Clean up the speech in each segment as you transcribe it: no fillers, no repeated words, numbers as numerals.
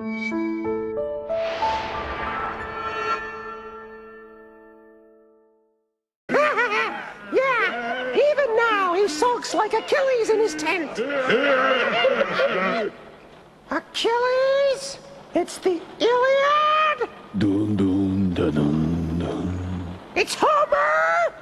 Yeah, even now he sulks like Achilles in his tent. Achilles? It's the Iliad? Dun dun dun dun dun. It's Homer!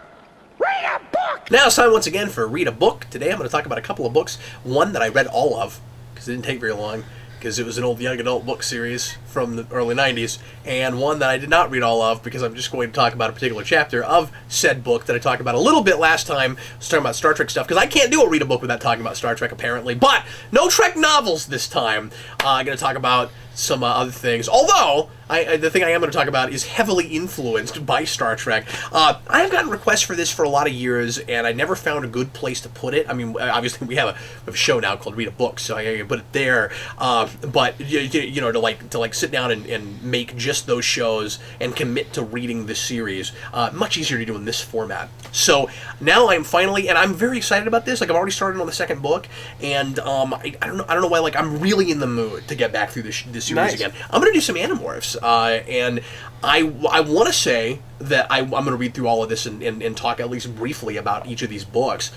Read a book! Now it's time once again for Read a Book. Today I'm going to talk about a couple of books. One that I read all of, because it didn't take very long, because it was an old young adult book series from the early 90s, and one that I did not read all of, because I'm just going to talk about a particular chapter of said book that I talked about a little bit last time. I was talking about Star Trek stuff, because I can't do a Read a Book without talking about Star Trek, apparently. But no Trek novels this time. I'm going to talk about some other things. Although, the thing I am going to talk about is heavily influenced by Star Trek. I have gotten requests for this for a lot of years, and I never found a good place to put it. I mean, obviously we have a show now called Read a Book, so I can put it there. But you know, to sit down and make just those shows and commit to reading this series, much easier to do in this format. So now I'm finally, and I'm very excited about this. Like, I've already started on the second book, and I don't know why. Like, I'm really in the mood to get back through this series again. I'm going to do some Animorphs, and I want to say that I'm going to read through all of this and talk at least briefly about each of these books.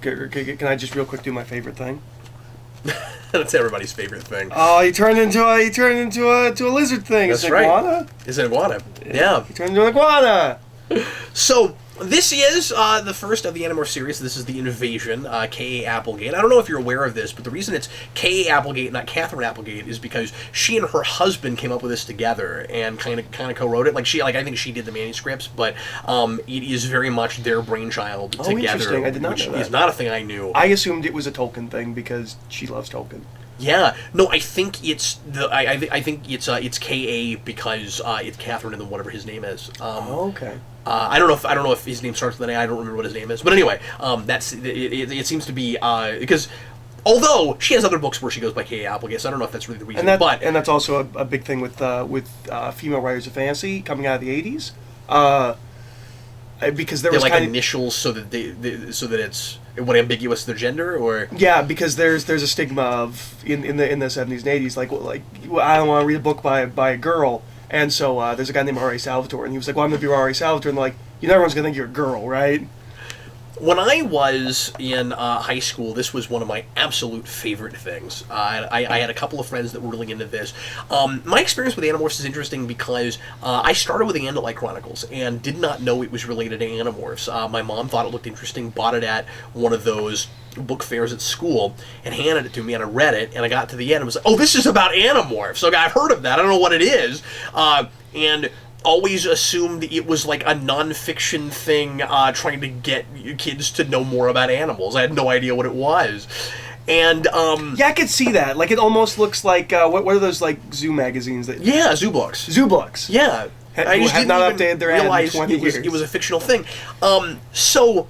Can I just real quick do my favorite thing? That's everybody's favorite thing. Oh, he turned into a lizard thing. That's it's an right. iguana. It's an iguana. Yeah. He turned into an iguana. So this is the first of the Animorphs series. This is the Invasion, K.A. Applegate. I don't know if you're aware of this, but the reason it's K.A. Applegate, not Catherine Applegate, is because she and her husband came up with this together and kind of co-wrote it. I think she did the manuscripts, but it is very much their brainchild together. Interesting. I did not know that. Which is not a thing I knew. I assumed it was a Tolkien thing because she loves Tolkien. Yeah, no, I think it's I think it's K.A. because it's Catherine and then whatever his name is. Okay. I don't know if his name starts with an A. I don't remember what his name is. But anyway, that's it seems to be because although she has other books where she goes by K.A. Applegate, so I don't know if that's really the reason. And that's also a big thing with female writers of fantasy coming out of the 80s. Because there was like initials so that it's what ambiguous their gender, or because there's a stigma of in the 70s and 80s like I don't want to read a book by a girl, and so there's a guy named R.A. Salvatore, and he was like, well, I'm gonna be R.A. Salvatore, and they're like, everyone's gonna think you're a girl, right? When I was in high school, this was one of my absolute favorite things. I had a couple of friends that were really into this. My experience with Animorphs is interesting because I started with the Andalite Chronicles and did not know it was related to Animorphs. My mom thought it looked interesting, bought it at one of those book fairs at school, and handed it to me, and I read it, and I got to the end and was like, oh, this is about Animorphs. Okay, I've heard of that. I don't know what it is. And always assumed it was like a non-fiction thing trying to get kids to know more about animals. I had no idea what it was. And yeah, I could see that. Like, it almost looks like what are those like zoo magazines that? Yeah, zoo books. Zoo books. Yeah, I just have not updated their ad in 20 years. It was a fictional thing. So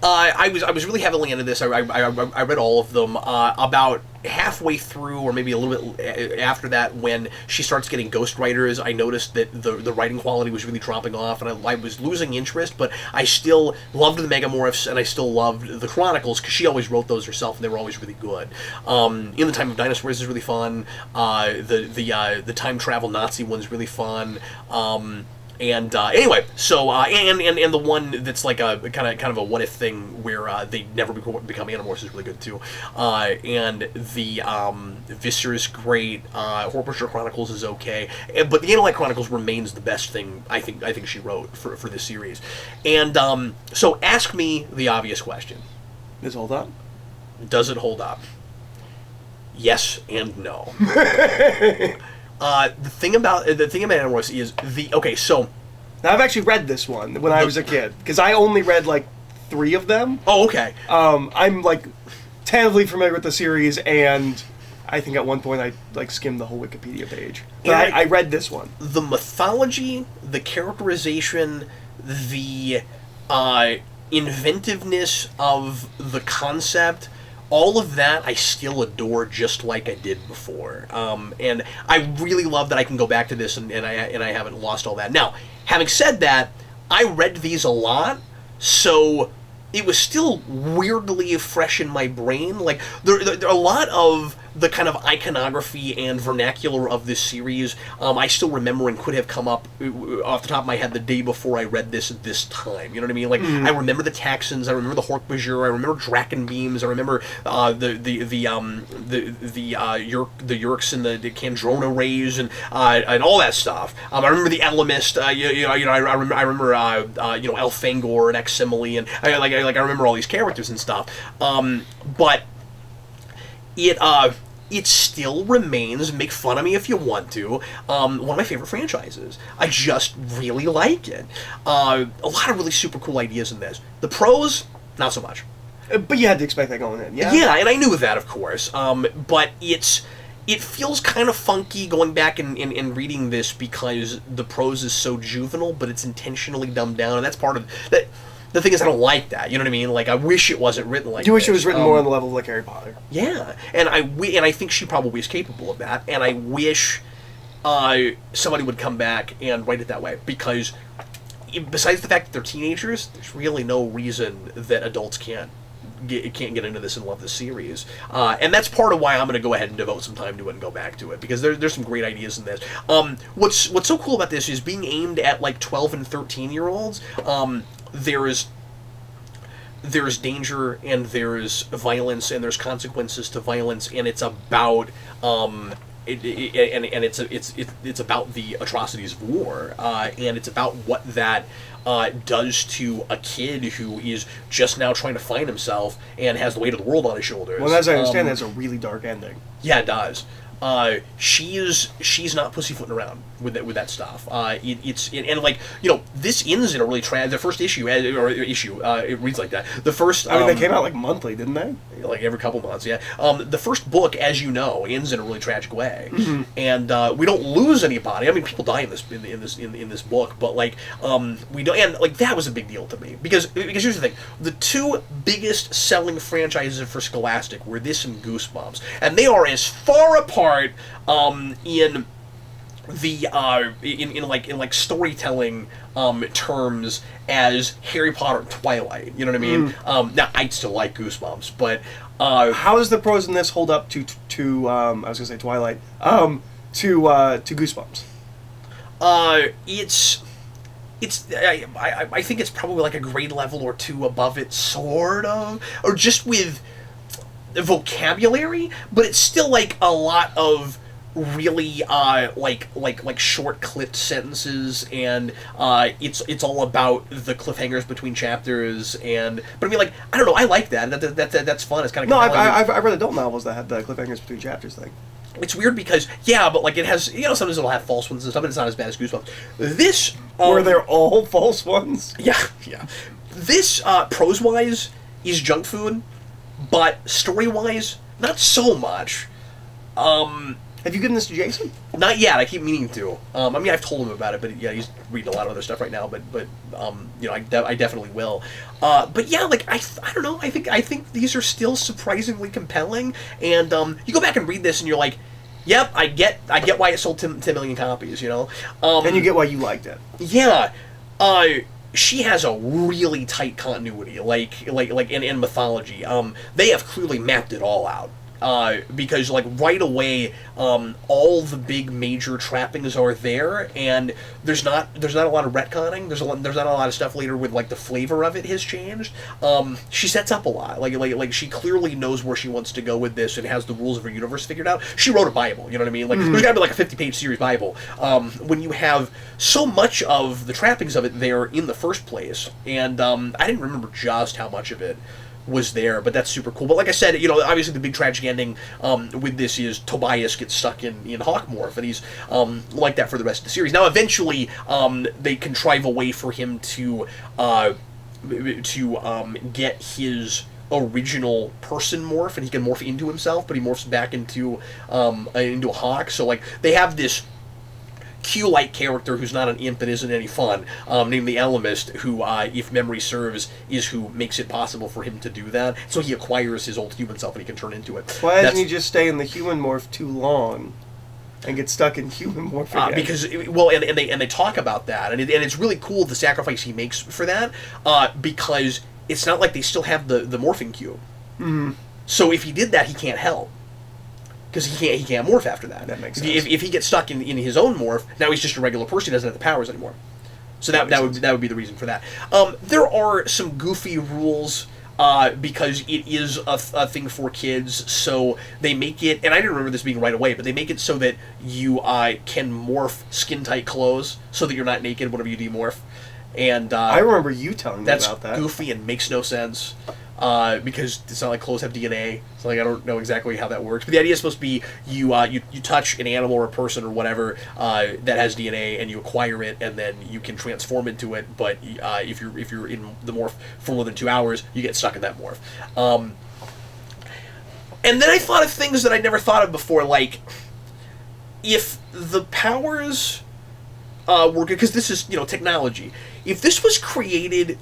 I was really heavily into this. I read all of them. About halfway through, or maybe a little bit after that, when she starts getting ghostwriters, I noticed that the writing quality was really dropping off, and I was losing interest, but I still loved the Megamorphs, and I still loved the Chronicles, because she always wrote those herself, and they were always really good. In the Time of Dinosaurs is really fun. The Time Travel Nazi one's really fun. And anyway, so and the one that's like a kind of a what if thing where they never become Animorphs is really good too. And the Viscera is great. Horror Chronicles is okay, but the Andalite Chronicles remains the best thing I think she wrote for this series. And so ask me the obvious question: Does it hold up? Does it hold up? Yes and no. The thing about Animorphs is so. Now, I've actually read this one when I was a kid, because I only read like 3 of them. Oh, okay. I'm like tentatively familiar with the series, and I think at one point I like skimmed the whole Wikipedia page. But I read this one. The mythology, the characterization, the inventiveness of the concept, all of that I still adore just like I did before. And I really love that I can go back to this and I haven't lost all that. Now, having said that, I read these a lot, so it was still weirdly fresh in my brain. Like, there are a lot of the kind of iconography and vernacular of this series, I still remember and could have come up off the top of my head the day before I read this at this time. You know what I mean? Like, I remember the Texans, I remember the Hork-Bajir, I remember Draken Beams, I remember the Yerks and the Kandrona Rays and all that stuff. I remember the Elemist. I remember Elfangor and Eximile, and I remember all these characters and stuff. But it still remains, make fun of me if you want to, one of my favorite franchises. I just really like it. A lot of really super cool ideas in this. The pros, not so much. But you had to expect that going in, yeah? Yeah, and I knew that, of course. But it feels kind of funky going back and reading this because the prose is so juvenile, but it's intentionally dumbed down, and that's part of that. The thing is, I don't like that. You know what I mean? Like, I wish it wasn't written like. Do you wish it was written more on the level of like Harry Potter? Yeah, and I think she probably is capable of that, and I wish somebody would come back and write it that way, because besides the fact that they're teenagers, there's really no reason that adults can't get into this and love this series, and that's part of why I'm going to go ahead and devote some time to it and go back to it, because there's some great ideas in this. What's so cool about this is being aimed at like 12 and 13-year-olds. There's danger, and there's violence, and there's consequences to violence, and it's about it's about the atrocities of war, and it's about what that does to a kid who is just now trying to find himself and has the weight of the world on his shoulders. Well, as I understand, that's a really dark ending. Yeah, it does. She's not pussyfooting around with that stuff. This ends in a really the first issue it reads like that. The first they came out like monthly, didn't they? Like every couple months, yeah. The first book, as you know, ends in a really tragic way, and we don't lose anybody. I mean, people die in this book, but we don't. And that was a big deal to me because here's the thing: the two biggest selling franchises for Scholastic were this and Goosebumps, and they are as far apart in storytelling terms as Harry Potter and Twilight. You know what I mean? Now I still like Goosebumps, but how does the prose in this hold up to I was gonna say Twilight to Goosebumps? I think it's probably like a grade level or two above it, sort of, or just with vocabulary, but it's still like a lot of really like short clipped sentences, and it's all about the cliffhangers between chapters, but I mean, like, I don't know, I like that's fun. It's kind of no, I've read adult novels that have the cliffhangers between chapters thing. It's weird because but like it has, sometimes it'll have false ones and stuff, and it's not as bad as Goosebumps. This were there all false ones? Yeah. This prose wise is junk food, but story-wise, not so much. Have you given this to Jason? Not yet. I keep meaning to. I mean, I've told him about it, but yeah, he's reading a lot of other stuff right now. But I definitely will. But yeah, like I don't know. I think these are still surprisingly compelling. And you go back and read this, and you're like, yep, I get why it sold 10 million copies. And you get why you liked it. Yeah. She has a really tight continuity, like in mythology. They have clearly mapped it all out. Because like right away, all the big major trappings are there, and there's not a lot of retconning. There's not a lot of stuff later with like the flavor of it has changed. She sets up a lot. Like she clearly knows where she wants to go with this and has the rules of her universe figured out. She wrote a Bible. You know what I mean? Like there's got to be like a 50-page series Bible. When you have so much of the trappings of it there in the first place, and I didn't remember just how much of it was there, but that's super cool. But like I said, obviously the big tragic ending with this is Tobias gets stuck in Hawkmorph, and he's like that for the rest of the series. Now, eventually, they contrive a way for him to get his original person morph, and he can morph into himself, but he morphs back into a hawk. So like they have this Q-like character who's not an imp and isn't any fun, named the Elemist, who, if memory serves, is who makes it possible for him to do that. So he acquires his old human self and he can turn into it. Why doesn't he just stay in the human morph too long and get stuck in human morph again? Because, and they talk about that, and it's really cool the sacrifice he makes for that, because it's not like they still have the morphing cube. Mm-hmm. So if he did that, he can't help. because he can't morph after that. That makes If he gets stuck in his own morph, now he's just a regular person. He doesn't have the powers anymore. So that would be the reason for that. There are some goofy rules. Because it is a thing for kids, so they make it, and I didn't remember this being right away, but they make it so that you can morph skin-tight clothes so that you're not naked whenever you demorph. And I remember you telling me about that. That's goofy and makes no sense. Because it's not like clothes have DNA. So like I don't know exactly how that works. But the idea is supposed to be you touch an animal or a person or whatever that has DNA and you acquire it and then you can transform into it. But if you're in the morph for more than 2 hours, you get stuck in that morph. And then I thought of things that I'd never thought of before, like if the powers were good, because this is technology. If this was created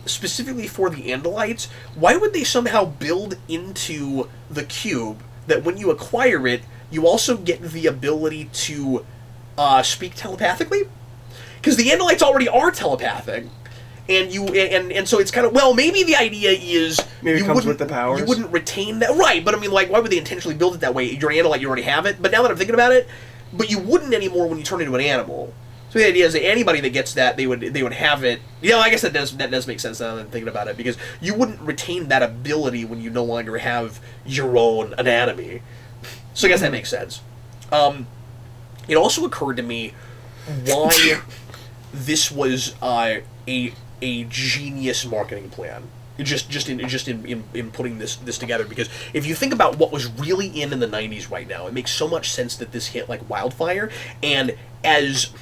specifically for the Andalites, why would they somehow build into the cube that when you acquire it, you also get the ability to speak telepathically? Because the Andalites already are telepathic, and and so it's kind of, well, maybe the idea is maybe it comes with the powers. You wouldn't retain that, right? But I mean, like, why would they intentionally build it that way? You're an Andalite, you already have it. But now that I'm thinking about it, but you wouldn't anymore when you turn into an animal. So the idea is that anybody that gets that, they would have it. Yeah, I guess that does make sense now that I'm thinking about it, because you wouldn't retain that ability when you no longer have your own anatomy. So I guess that makes sense. It also occurred to me why this was a genius marketing plan. Just in putting this together, because if you think about what was really in the 90s right now, it makes so much sense that this hit like wildfire. And as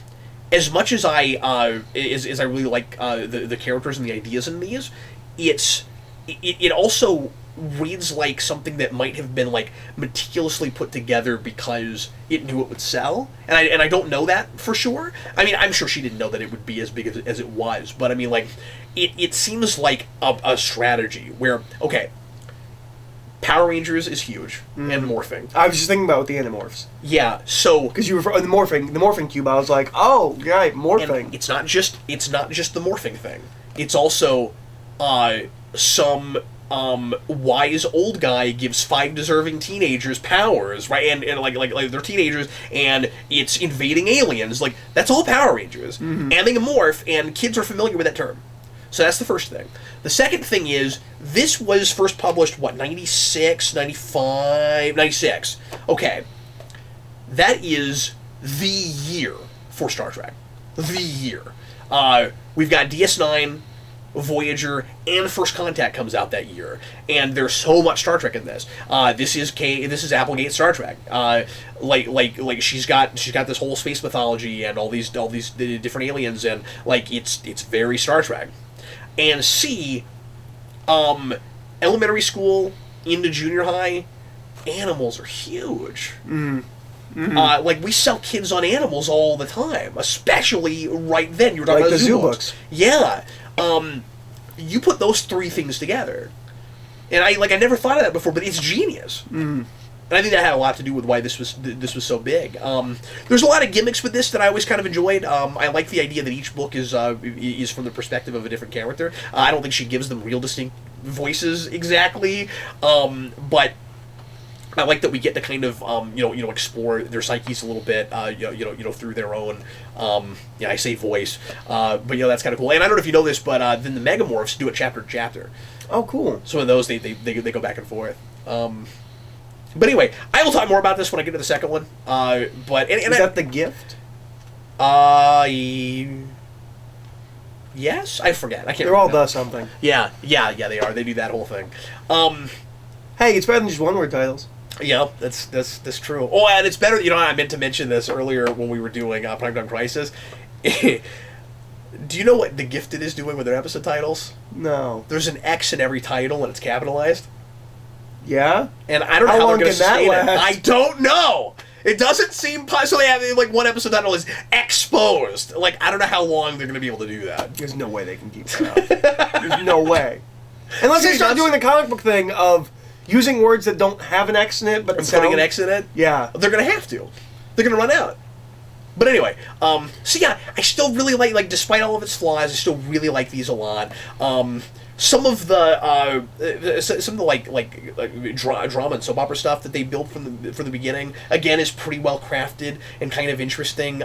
much as I really like the characters and the ideas in these, it also reads like something that might have been like meticulously put together because it knew it would sell, and I don't know that for sure. I mean, I'm sure she didn't know that it would be as big as it was, but I mean, like, it seems like a strategy where, okay, Power Rangers is huge, and morphing. I was just thinking about with the Animorphs. Yeah, so because you were the morphing cube, I was like, oh, right, morphing. And it's not just the morphing thing. It's also some wise old guy gives 5 deserving teenagers powers, right? And like they're teenagers, and it's invading aliens. Like, that's all Power Rangers, and they can morph, and kids are familiar with that term. So that's the first thing. The second thing is, this was first published, 96, 95, 96. Okay. That is the year for Star Trek. The year. We've got DS9, Voyager, and First Contact comes out that year, and there's so much Star Trek in this. This is Applegate Star Trek. Like she's got this whole space mythology and all these different aliens, and like it's very Star Trek. And C, elementary school into junior high, animals are huge. Like, we sell kids on animals all the time, especially right then. You were talking like about the zoo books. Yeah. You put those 3 things together, and I never thought of that before, but it's genius. And I think that had a lot to do with why this was so big. There's a lot of gimmicks with this that I always kind of enjoyed. I like the idea that each book is from the perspective of a different character. I don't think she gives them real distinct voices exactly, but I like that we get to kind of explore their psyches a little bit, through their own I say voice, but that's kind of cool. And I don't know if you know this, but then the Megamorphs do it chapter to chapter. Oh, cool. So in those they go back and forth. But anyway, I will talk more about this when I get to the second one. But is that the gift? Yes, I forget. I can't. They're all the something. Yeah, they are. They do that whole thing. Hey, it's better than just one-word titles. Yeah, that's true. Oh, and it's better. I meant to mention this earlier when we were doing Primetime Crisis. Do you know what The Gifted is doing with their episode titles? No. There's an X in every title, and it's capitalized. Yeah? And I don't know how they're going to sustain it. Last? I don't know. It doesn't seem so they have one episode title is Exposed. Like, I don't know how long they're going to be able to do that. There's no way they can keep that up. There's no way. Unless they start doing the comic book thing of using words that don't have an X in it, but putting an X in it. Yeah, they're going to have to. They're going to run out. But anyway, so yeah, I still really like despite all of its flaws, I still really like these a lot. some of the drama and soap opera stuff that they built from the beginning again is pretty well crafted and kind of interesting.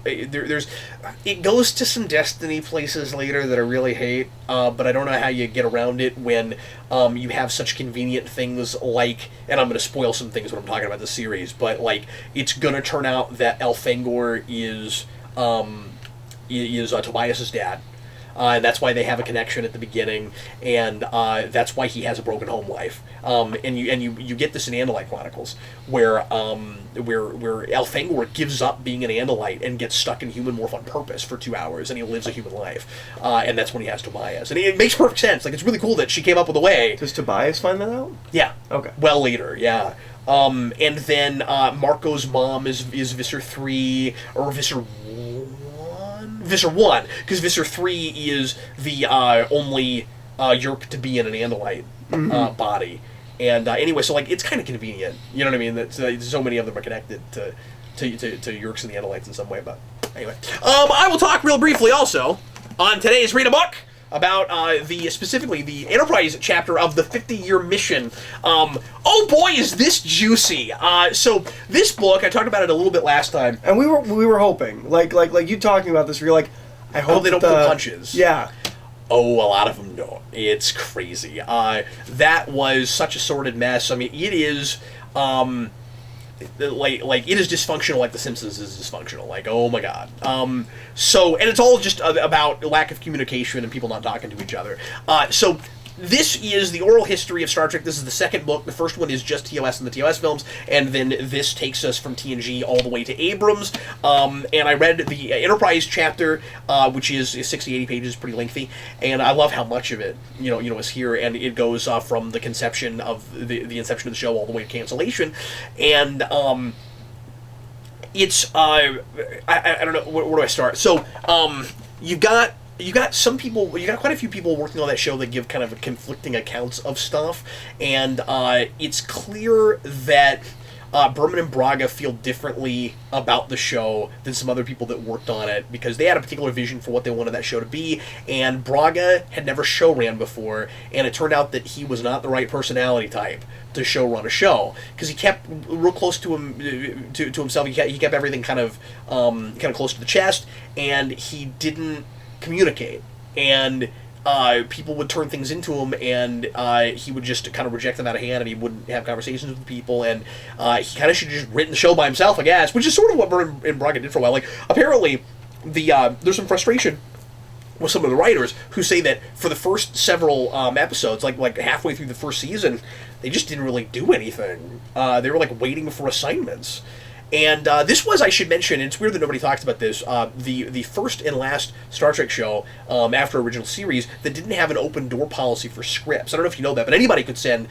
It goes to some Destiny places later that I really hate, but I don't know how you get around it when you have such convenient things like, and I'm going to spoil some things when I'm talking about the series, but like it's going to turn out that Elfangor is Tobias's dad. And that's why they have a connection at the beginning, and that's why he has a broken home life. And you get this in Andalite Chronicles, where Elfangor gives up being an Andalite and gets stuck in human morph on purpose for 2 hours, and he lives a human life. And that's when he has Tobias, and it makes perfect sense. Like, it's really cool that she came up with a way. Does Tobias find that out? Yeah. Okay. Well, later, yeah. And then Marco's mom is Visser 3 or Visser 1, because Visser 3 is the only Yeerk to be in an Andalite body. And anyway, so like it's kind of convenient, you know what I mean? That so many of them are connected to Yeerks and the Andalites in some way. But anyway, I will talk real briefly also on today's Read a Book about specifically the Enterprise chapter of the 50-year mission. Oh boy, is this juicy! So this book, I talked about it a little bit last time, and we were hoping, like you talking about this, we were like, I hope they don't pull punches. Yeah. Oh, a lot of them don't. It's crazy. That was such a sordid mess. I mean, it is. Like it is dysfunctional, like The Simpsons is dysfunctional. Like, oh my god. So, and it's all just about lack of communication and people not talking to each other. So this is the oral history of Star Trek. This is the second book. The first one is just TOS and the TOS films, and then this takes us from TNG all the way to Abrams. And I read the Enterprise chapter, which is 60, 80 pages, pretty lengthy, and I love how much of it, is here, and it goes from the conception of the inception of the show all the way to cancellation, and it's I don't know where do I start. So you got some people, you got quite a few people working on that show that give kind of conflicting accounts of stuff, and it's clear that Berman and Braga feel differently about the show than some other people that worked on it, because they had a particular vision for what they wanted that show to be, and Braga had never show ran before, and it turned out that he was not the right personality type to show run a show, because he kept real close to him to himself. He kept everything kind of close to the chest, and he didn't communicate, and people would turn things into him, and he would just kind of reject them out of hand, and he wouldn't have conversations with people, and he kind of should have just written the show by himself, I guess, which is sort of what Byrne and Braga did for a while. Like, apparently, there's some frustration with some of the writers who say that for the first several episodes, like halfway through the first season, they just didn't really do anything. They were like waiting for assignments. And this was, I should mention, and it's weird that nobody talks about this, the first and last Star Trek show after original series that didn't have an open door policy for scripts. I don't know if you know that, but anybody could send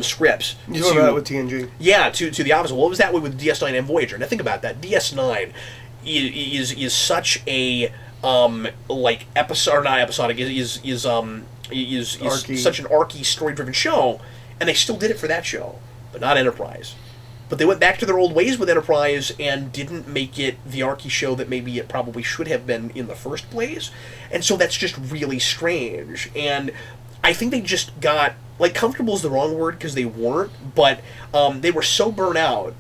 scripts. You know that with TNG? Yeah, to the office. Well, it was that way with DS9 and Voyager. Now think about that. DS9 is such a like episode, or not episodic, is such an archy, story-driven show, and they still did it for that show, but not Enterprise. But they went back to their old ways with Enterprise and didn't make it the archy show that maybe it probably should have been in the first place. And so that's just really strange. And I think they just got, like, comfortable is the wrong word because they weren't, but they were so burnt out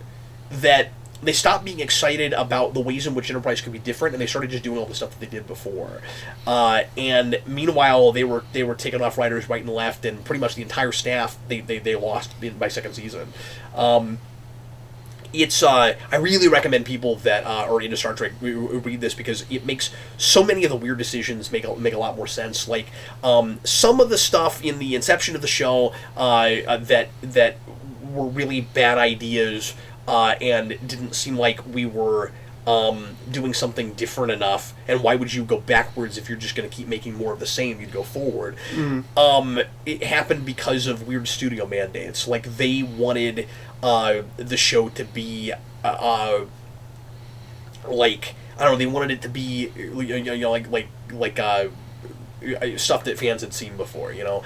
that they stopped being excited about the ways in which Enterprise could be different, and they started just doing all the stuff that they did before. And meanwhile, they were taking off writers right and left, and pretty much the entire staff they lost by second season. It's I really recommend people that are into Star Trek read this, because it makes so many of the weird decisions make a lot more sense. Like some of the stuff in the inception of the show that were really bad ideas and didn't seem like we were doing something different enough. And why would you go backwards if you're just going to keep making more of the same? You'd go forward. Mm-hmm. It happened because of weird studio mandates. Like they wanted the show to be like, I don't know, they wanted it to be like stuff that fans had seen before, you know.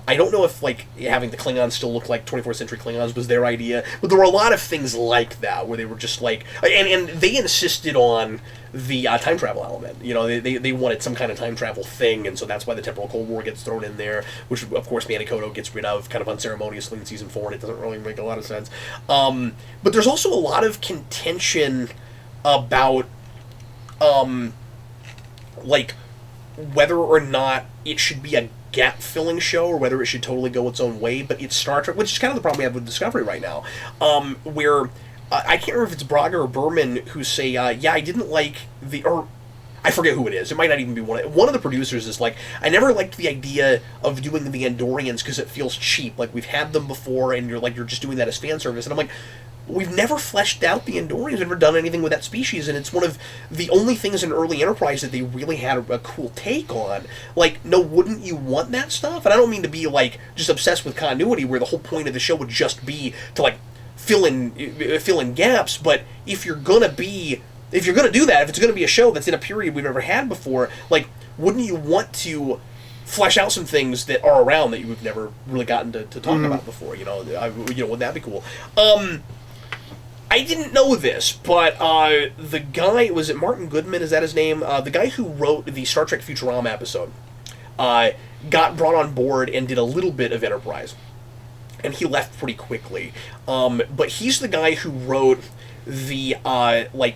I don't know if, like, having the Klingons still look like 24th century Klingons was their idea, but there were a lot of things like that where they were just like, and they insisted on the time travel element. You know, they wanted some kind of time travel thing, and so that's why the Temporal Cold War gets thrown in there, which of course Manny Koto gets rid of kind of unceremoniously in season 4, and it doesn't really make a lot of sense. But there's also a lot of contention about like whether or not it should be a gap-filling show or whether it should totally go its own way. But it's Star Trek, which is kind of the problem we have with Discovery right now, where I can't remember if it's Braga or Berman who say, yeah, I didn't like or I forget who it is. It might not even be one of the producers is like, I never liked the idea of doing the Andorians because it feels cheap. Like, we've had them before, and you're just doing that as fan service. And I'm like, we've never fleshed out the Andorians, never done anything with that species, and it's one of the only things in early Enterprise that they really had a cool take on. Like, no, wouldn't you want that stuff? And I don't mean to be, like, just obsessed with continuity, where the whole point of the show would just be to, like, fill in gaps, but if you're gonna do that, if it's gonna be a show that's in a period we've never had before, like, wouldn't you want to flesh out some things that are around that you've never really gotten to talk about before? You know, wouldn't that be cool? I didn't know this, but the guy, was it Martin Goodman, is that his name? The guy who wrote the Star Trek Futurama episode got brought on board and did a little bit of Enterprise. And he left pretty quickly. But he's the guy who wrote the,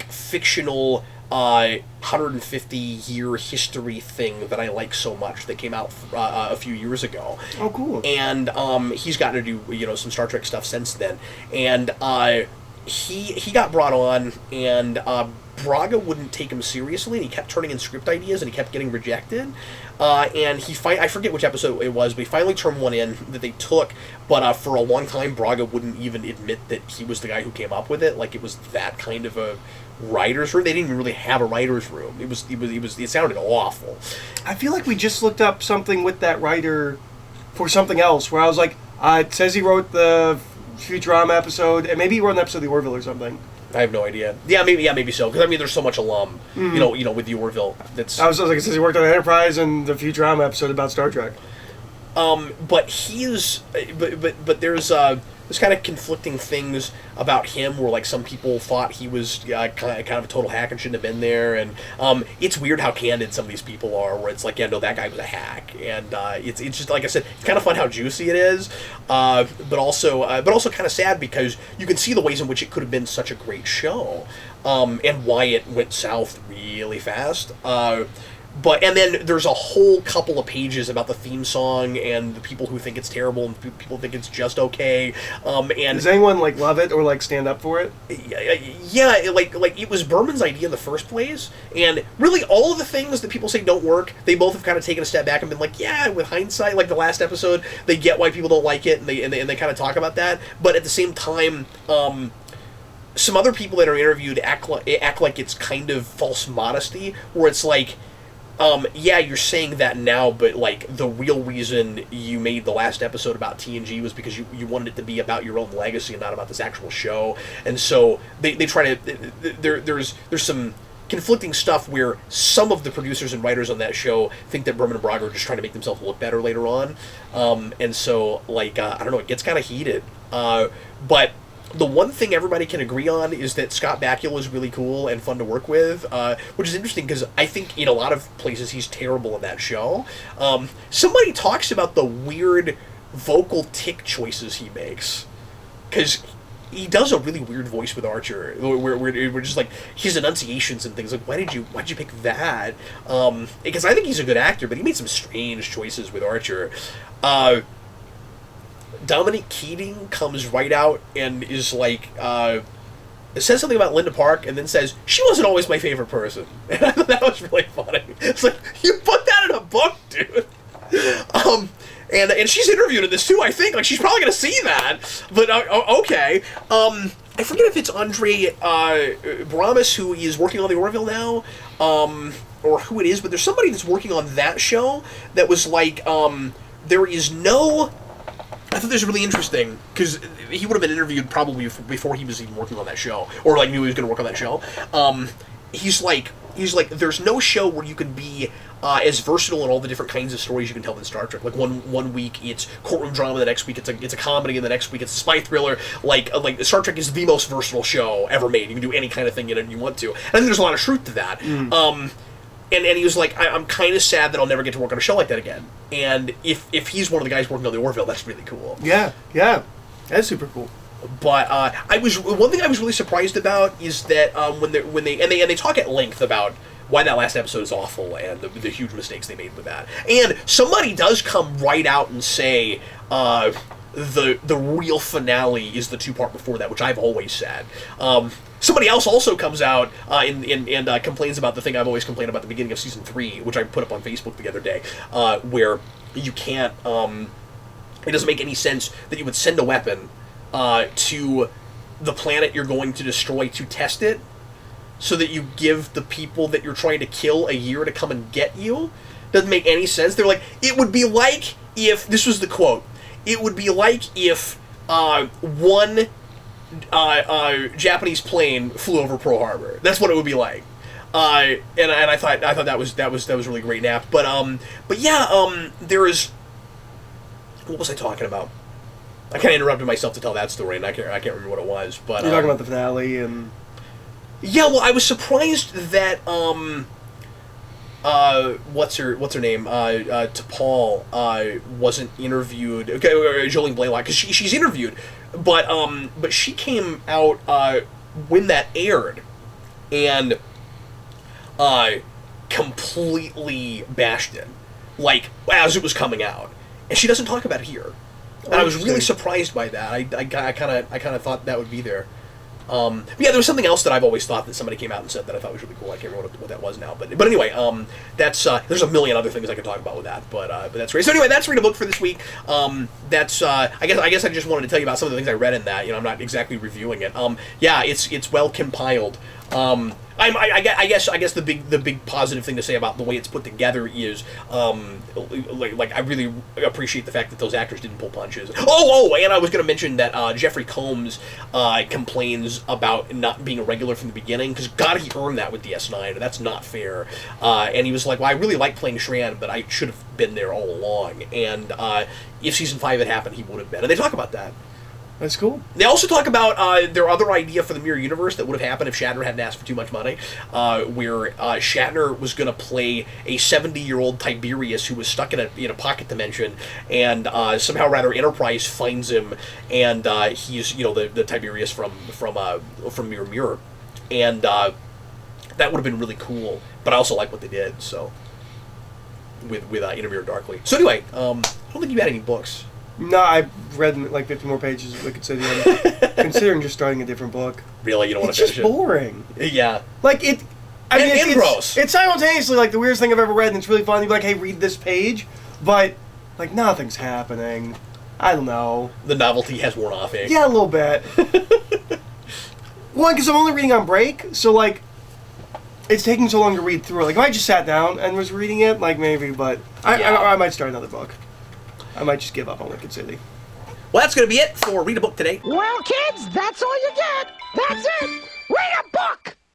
fictional 150-year history thing that I like so much that came out a few years ago. Oh, cool. And he's gotten to do, some Star Trek stuff since then. And he got brought on, and Braga wouldn't take him seriously, and he kept turning in script ideas, and he kept getting rejected. And I forget which episode it was, but he finally turned one in that they took, but for a long time, Braga wouldn't even admit that he was the guy who came up with it. Like, it was that kind of a writer's room. They didn't even really have a writer's room. It sounded awful. I feel like we just looked up something with that writer for something else, where I was like, it says he wrote the Futurama episode, and maybe he wrote an episode of The Orville or something. I have no idea. Maybe so. Because there's so much alum, with the Orville. That's. I was like, it says he worked on Enterprise and the Futurama episode about Star Trek. But there's kind of conflicting things about him, where like some people thought he was kind of a total hack and shouldn't have been there, and it's weird how candid some of these people are, where it's like, yeah, no, that guy was a hack, and it's just, like I said, it's kind of fun how juicy it is, but also kind of sad because you can see the ways in which it could have been such a great show, and why it went south really fast. And then there's a whole couple of pages about the theme song and the people who think it's terrible and people think it's just okay. And does anyone like love it or like stand up for it? Yeah, like it was Berman's idea in the first place, and really all of the things that people say don't work, they both have kind of taken a step back and been like, yeah, with hindsight, like the last episode, they get why people don't like it, and they kind of talk about that. But at the same time, some other people that are interviewed act like it's kind of false modesty, where it's like, yeah, you're saying that now, but like the real reason you made the last episode about TNG was because you wanted it to be about your own legacy and not about this actual show. And so they try to there's some conflicting stuff where some of the producers and writers on that show think that Berman and Braga are just trying to make themselves look better later on. And so like I don't know, it gets kind of heated. But the one thing everybody can agree on is that Scott Bakula is really cool and fun to work with, which is interesting because I think in a lot of places he's terrible in that show. Somebody talks about the weird vocal tick choices he makes, because he does a really weird voice with Archer, where we're just like his enunciations and things like, why'd you pick that? Because I think he's a good actor, but he made some strange choices with Archer. Dominic Keating comes right out and is like, says something about Linda Park and then says, she wasn't always my favorite person. And I thought that was really funny. It's like, you put that in a book, dude. And she's interviewed in this too, I think. Like, she's probably going to see that. But, okay. I forget if it's Andre Bramis who is working on the Orville now, or who it is, but there's somebody that's working on that show that was like, there is no... I thought this was really interesting, because he would have been interviewed probably before he was even working on that show, or like knew he was going to work on that show. He's like, he's like, there's no show where you can be as versatile in all the different kinds of stories you can tell in Star Trek. Like one week it's courtroom drama, the next week it's a comedy, and the next week it's a spy thriller. Like Star Trek is the most versatile show ever made. You can do any kind of thing in it you want to. And I think there's a lot of truth to that. And he was like, I'm kind of sad that I'll never get to work on a show like that again. And if he's one of the guys working on the Orville, that's really cool. Yeah, that's super cool. But one thing I was really surprised about is that when they talk at length about why that last episode is awful and the huge mistakes they made with that, and somebody does come right out and say the real finale is the 2-part before that, which I've always said. Somebody else also comes out and complains about the thing I've always complained about at the beginning of season 3, which I put up on Facebook the other day, where you can't. It doesn't make any sense that you would send a weapon to the planet you're going to destroy to test it, so that you give the people that you're trying to kill a year to come and get you. Doesn't make any sense. They're like, it would be like if, this was the quote, it would be like if one Japanese plane flew over Pearl Harbor. That's what it would be like. And I thought that was really great nap. But yeah, there is, what was I talking about? I kind of interrupted myself to tell that story, and I can't remember what it was. But you're talking about the finale and. Yeah, well, I was surprised that what's her name? T'Pol wasn't interviewed. Okay, Jolene Blaylock, because she's interviewed, but she came out when that aired, and completely bashed it, like as it was coming out, and she doesn't talk about it here. And I was really surprised by that. I kind of thought that would be there. But yeah, there was something else that I've always thought that somebody came out and said that I thought was really cool. I can't remember what that was now, but anyway, that's there's a million other things I could talk about with that, but that's great. So anyway, that's Read a Book for this week. That's I guess I just wanted to tell you about some of the things I read in that. You know, I'm not exactly reviewing it. Yeah, it's well compiled. I guess the big positive thing to say about the way it's put together is like I really appreciate the fact that those actors didn't pull punches. Oh, and I was going to mention that Jeffrey Combs complains about not being a regular from the beginning, because God, he earned that with DS9, and that's not fair. And he was like, well, I really like playing Shran, but I should have been there all along. And if season 5 had happened, he would have been. And they talk about that. That's cool. They also talk about their other idea for the Mirror Universe that would have happened if Shatner hadn't asked for too much money, where Shatner was going to play a 70-year-old Tiberius who was stuck in a pocket dimension, and somehow rather Enterprise finds him, and he's the Tiberius from Mirror Mirror, and that would have been really cool. But I also like what they did, so with Interview Darkly. So anyway, I don't think you had any books. No, I've read like 50 more pages of Wicked City. Considering just starting a different book. Really, you don't want to finish it? It's just boring. Yeah. Like it. I mean, it's gross. It's simultaneously like the weirdest thing I've ever read, and it's really fun. You're like, hey, read this page, but like nothing's happening. I don't know. The novelty has worn off, eh? Yeah, a little bit. One, because I'm only reading on break, so like it's taking so long to read through. Like if I just sat down and was reading it, like maybe, but I might start another book. I might just give up on Wicked City. Well, that's going to be it for Read a Book today. Well, kids, that's all you get. That's it. Read a book.